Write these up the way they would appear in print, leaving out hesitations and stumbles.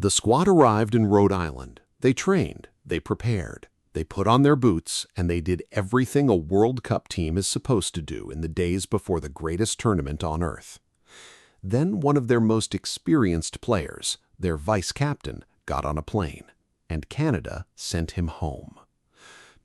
The squad arrived in Rhode Island. They trained, they prepared, they put on their boots, and they did everything a World Cup team is supposed to do in the days before the greatest tournament on Earth. Then one of their most experienced players, their vice-captain, got on a plane, and Canada sent him home.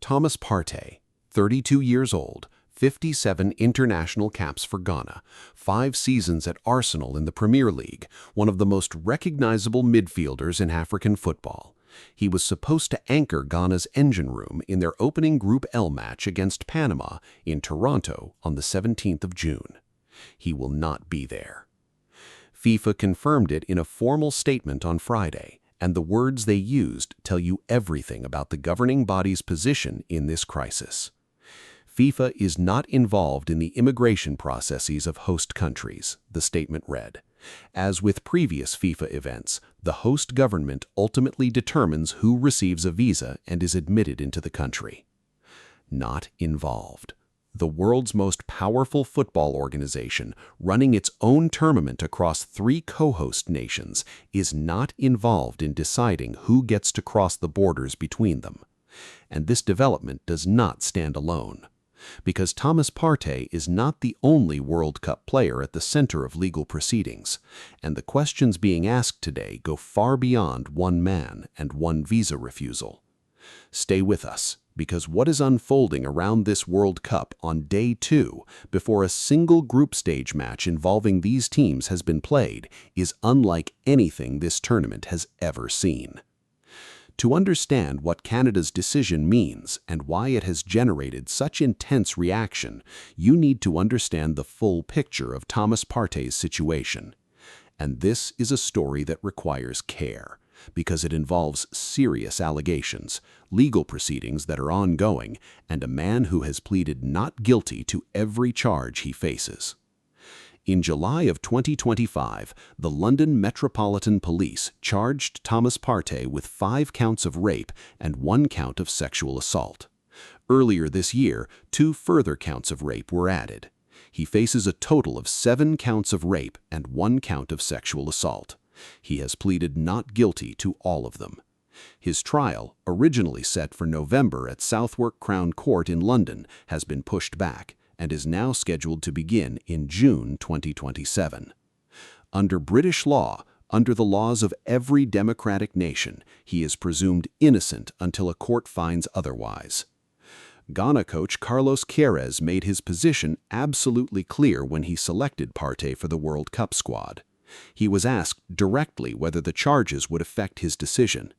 Thomas Partey, 32 years old, 57 international caps for Ghana, 5 seasons at Arsenal in the Premier League, one of the most recognizable midfielders in African football. He was supposed to anchor Ghana's engine room in their opening Group L match against Panama in Toronto on the 17th of June. He will not be there. FIFA confirmed it in a formal statement on Friday, and the words they used tell you everything about the governing body's position in this crisis. FIFA is not involved in the immigration processes of host countries, the statement read. As with previous FIFA events, the host government ultimately determines who receives a visa and is admitted into the country. Not involved. The world's most powerful football organization, running its own tournament across 3 co-host nations, is not involved in deciding who gets to cross the borders between them. And this development does not stand alone. Because Thomas Partey is not the only World Cup player at the center of legal proceedings, and the questions being asked today go far beyond one man and one visa refusal. Stay with us, because what is unfolding around this World Cup on day 2, before a single group stage match involving these teams has been played, is unlike anything this tournament has ever seen. To understand what Canada's decision means and why it has generated such intense reaction, you need to understand the full picture of Thomas Partey's situation. And this is a story that requires care, because it involves serious allegations, legal proceedings that are ongoing, and a man who has pleaded not guilty to every charge he faces. In July of 2025, the London Metropolitan Police charged Thomas Partey with 5 counts of rape and 1 count of sexual assault. Earlier this year, 2 further counts of rape were added. He faces a total of 7 counts of rape and 1 count of sexual assault. He has pleaded not guilty to all of them. His trial, originally set for November at Southwark Crown Court in London, has been pushed back and is now scheduled to begin in June 2027. Under British law, under the laws of every democratic nation, he is presumed innocent until a court finds otherwise. Ghana coach Carlos Queiroz made his position absolutely clear when he selected Partey for the World Cup squad. He was asked directly whether the charges would affect his decision.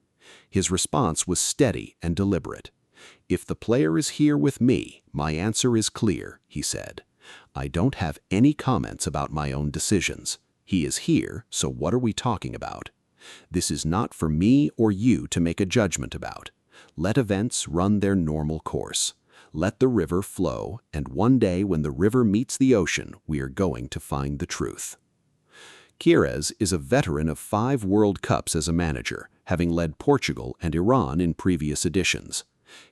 His response was steady and deliberate. "If the player is here with me, my answer is clear," he said. "I don't have any comments about my own decisions. He is here, so what are we talking about? This is not for me or you to make a judgment about. Let events run their normal course. Let the river flow, and one day when the river meets the ocean, we are going to find the truth." Queiroz is a veteran of 5 World Cups as a manager, having led Portugal and Iran in previous editions.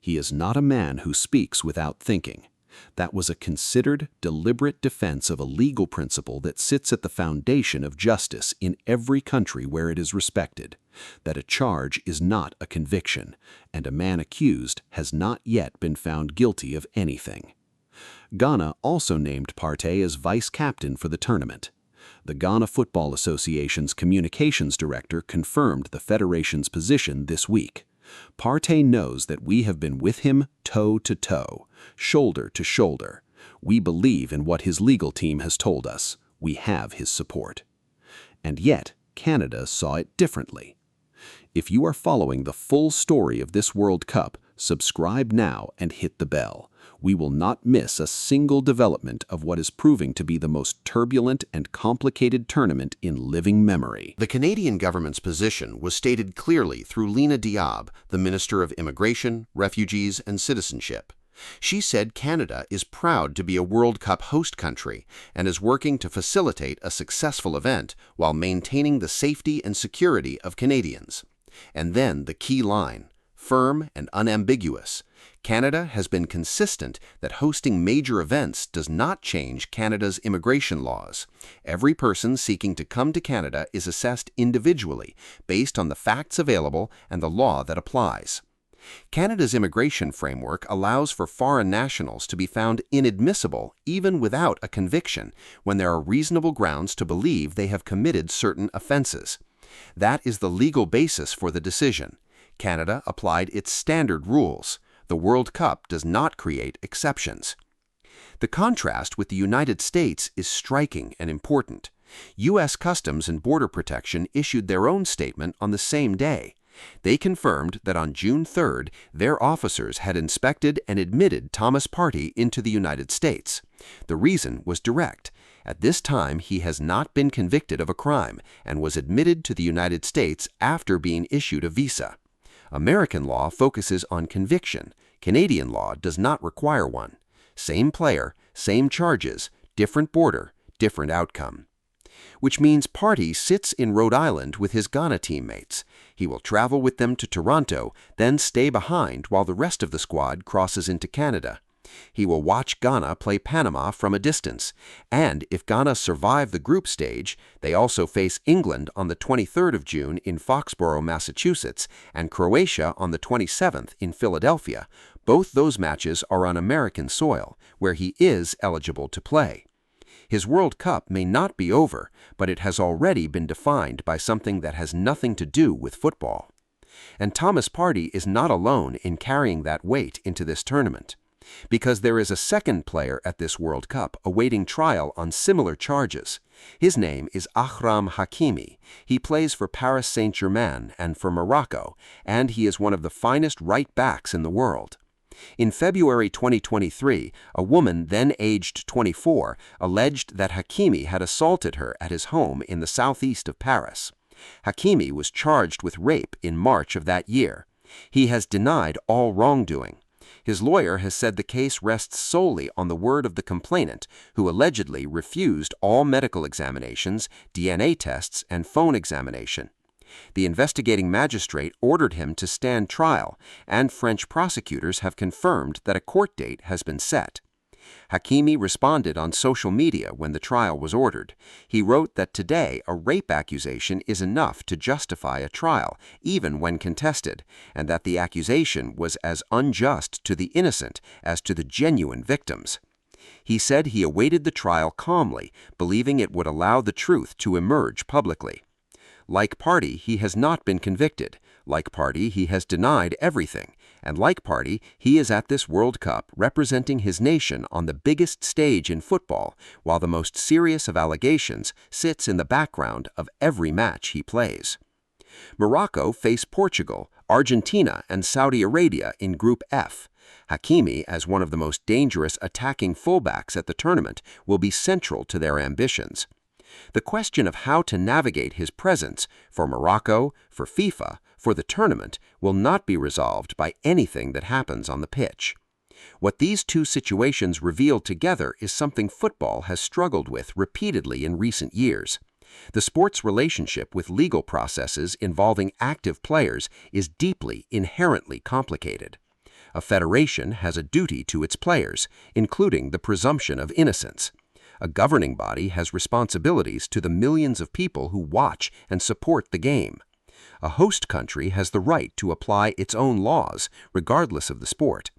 He is not a man who speaks without thinking. That was a considered, deliberate defense of a legal principle that sits at the foundation of justice in every country where it is respected, that a charge is not a conviction, and a man accused has not yet been found guilty of anything. Ghana also named Partey as vice-captain for the tournament. The Ghana Football Association's communications director confirmed the federation's position this week. "Partey knows that we have been with him toe to toe, shoulder to shoulder. We believe in what his legal team has told us. We have his support." And yet, Canada saw it differently. If you are following the full story of this World Cup, subscribe now and hit the bell. We will not miss a single development of what is proving to be the most turbulent and complicated tournament in living memory. The Canadian government's position was stated clearly through Lena Diab, the Minister of Immigration, Refugees and Citizenship. She said Canada is proud to be a World Cup host country and is working to facilitate a successful event while maintaining the safety and security of Canadians. And then the key line, firm and unambiguous, Canada has been consistent that hosting major events does not change Canada's immigration laws. Every person seeking to come to Canada is assessed individually based on the facts available and the law that applies. Canada's immigration framework allows for foreign nationals to be found inadmissible even without a conviction when there are reasonable grounds to believe they have committed certain offenses. That is the legal basis for the decision. Canada applied its standard rules. The World Cup does not create exceptions. The contrast with the United States is striking and important. U.S. Customs and Border Protection issued their own statement on the same day. They confirmed that on June 3rd, their officers had inspected and admitted Thomas Partey into the United States. The reason was direct. At this time, he has not been convicted of a crime and was admitted to the United States after being issued a visa. American law focuses on conviction. Canadian law does not require one. Same player, same charges, different border, different outcome. Which means Partey sits in Rhode Island with his Ghana teammates. He will travel with them to Toronto, then stay behind while the rest of the squad crosses into Canada. He will watch Ghana play Panama from a distance, and if Ghana survive the group stage, they also face England on the 23rd of June in Foxborough, Massachusetts, and Croatia on the 27th in Philadelphia. Both those matches are on American soil, where he is eligible to play. His World Cup may not be over, but it has already been defined by something that has nothing to do with football. And Thomas Partey is not alone in carrying that weight into this tournament, because there is a second player at this World Cup awaiting trial on similar charges. His name is Achraf Hakimi. He plays for Paris Saint-Germain and for Morocco, and he is one of the finest right backs in the world. In February 2023, a woman then aged 24 alleged that Hakimi had assaulted her at his home in the southeast of Paris. Hakimi was charged with rape in March of that year. He has denied all wrongdoing. His lawyer has said the case rests solely on the word of the complainant, who allegedly refused all medical examinations, DNA tests, and phone examination. The investigating magistrate ordered him to stand trial, and French prosecutors have confirmed that a court date has been set. Hakimi responded on social media when the trial was ordered. He wrote that today a rape accusation is enough to justify a trial, even when contested, and that the accusation was as unjust to the innocent as to the genuine victims. He said he awaited the trial calmly, believing it would allow the truth to emerge publicly. Like Partey, he has not been convicted. Like Partey, he has denied everything. And like Partey, he is at this World Cup representing his nation on the biggest stage in football, while the most serious of allegations sits in the background of every match he plays. Morocco face Portugal, Argentina, and Saudi Arabia in Group F. Hakimi, as one of the most dangerous attacking fullbacks at the tournament, will be central to their ambitions. The question of how to navigate his presence for Morocco, for FIFA, for the tournament will not be resolved by anything that happens on the pitch. What these two situations reveal together is something football has struggled with repeatedly in recent years. The sport's relationship with legal processes involving active players is deeply, inherently complicated. A federation has a duty to its players, including the presumption of innocence. A governing body has responsibilities to the millions of people who watch and support the game. A host country has the right to apply its own laws, regardless of the sport.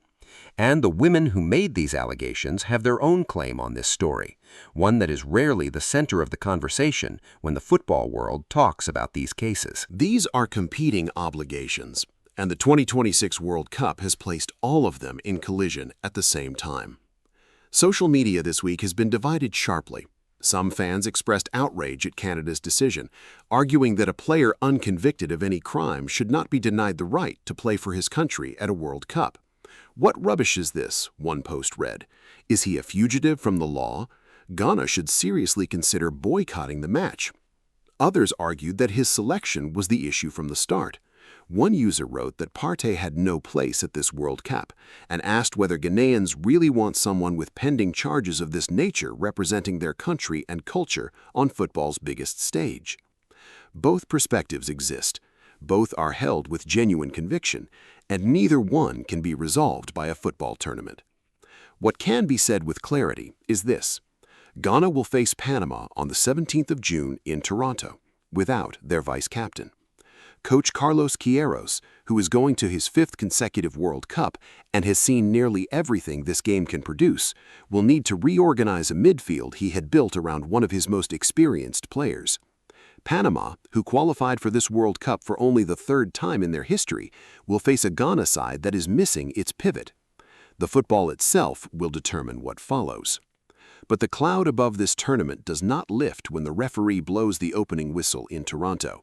And the women who made these allegations have their own claim on this story, one that is rarely the center of the conversation when the football world talks about these cases. These are competing obligations, and the 2026 World Cup has placed all of them in collision at the same time. Social media this week has been divided sharply. Some fans expressed outrage at Canada's decision, arguing that a player unconvicted of any crime should not be denied the right to play for his country at a World Cup. "What rubbish is this?" one post read. "Is he a fugitive from the law? Ghana should seriously consider boycotting the match." Others argued that his selection was the issue from the start. One user wrote that Partey had no place at this World Cup and asked whether Ghanaians really want someone with pending charges of this nature representing their country and culture on football's biggest stage. Both perspectives exist, Both are held with genuine conviction, and neither one can be resolved by a football tournament. What can be said with clarity is this: Ghana will face Panama on the 17th of June in Toronto, without their vice-captain. Coach Carlos Queiroz, who is going to his 5th consecutive World Cup and has seen nearly everything this game can produce, will need to reorganize a midfield he had built around one of his most experienced players. Panama, who qualified for this World Cup for only the 3rd time in their history, will face a Ghana side that is missing its pivot. The football itself will determine what follows. But the cloud above this tournament does not lift when the referee blows the opening whistle in Toronto.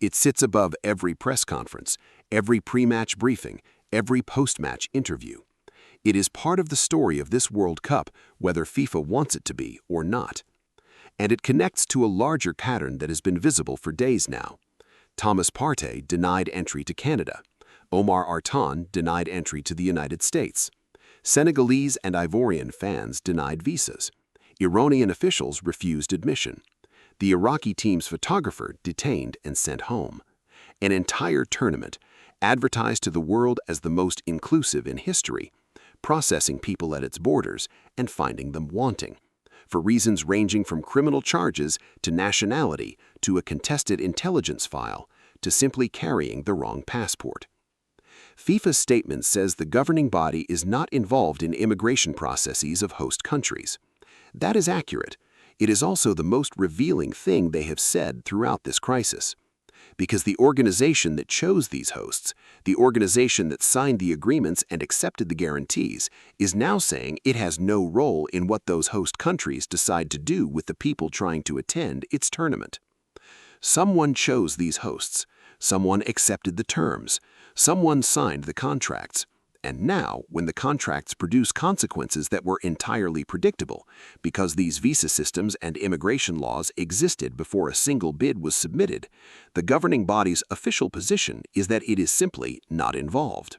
It sits above every press conference, every pre-match briefing, every post-match interview. It is part of the story of this World Cup, whether FIFA wants it to be or not. And it connects to a larger pattern that has been visible for days now. Thomas Partey denied entry to Canada. Omar Artan denied entry to the United States. Senegalese and Ivorian fans denied visas. Iranian officials refused admission. The Iraqi team's photographer detained and sent home. An entire tournament, advertised to the world as the most inclusive in history, processing people at its borders and finding them wanting, for reasons ranging from criminal charges to nationality to a contested intelligence file to simply carrying the wrong passport. FIFA's statement says the governing body is not involved in immigration processes of host countries. That is accurate. It is also the most revealing thing they have said throughout this crisis. Because the organization that chose these hosts, the organization that signed the agreements and accepted the guarantees, is now saying it has no role in what those host countries decide to do with the people trying to attend its tournament. Someone chose these hosts. Someone accepted the terms. Someone signed the contracts. And now, when the contracts produce consequences that were entirely predictable, because these visa systems and immigration laws existed before a single bid was submitted, the governing body's official position is that it is simply not involved.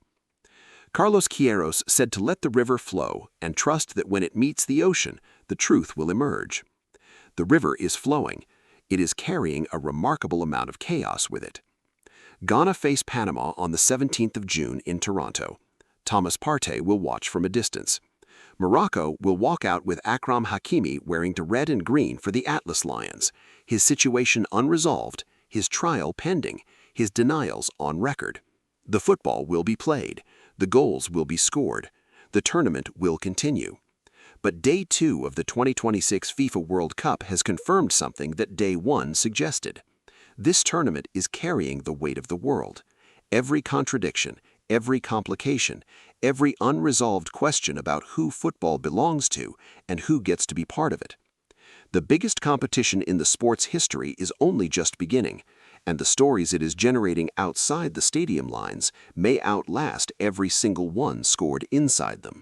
Carlos Queiroz said to let the river flow and trust that when it meets the ocean, the truth will emerge. The river is flowing. It is carrying a remarkable amount of chaos with it. Ghana face Panama on the 17th of June in Toronto. Thomas Partey will watch from a distance. Morocco will walk out with Akram Hakimi wearing the red and green for the Atlas Lions, his situation unresolved, his trial pending, his denials on record. The football will be played. The goals will be scored. The tournament will continue. But Day 2 of the 2026 FIFA World Cup has confirmed something that Day 1 suggested. This tournament is carrying the weight of the world. Every contradiction, every complication, every unresolved question about who football belongs to and who gets to be part of it. The biggest competition in the sport's history is only just beginning, and the stories it is generating outside the stadium lines may outlast every single one scored inside them.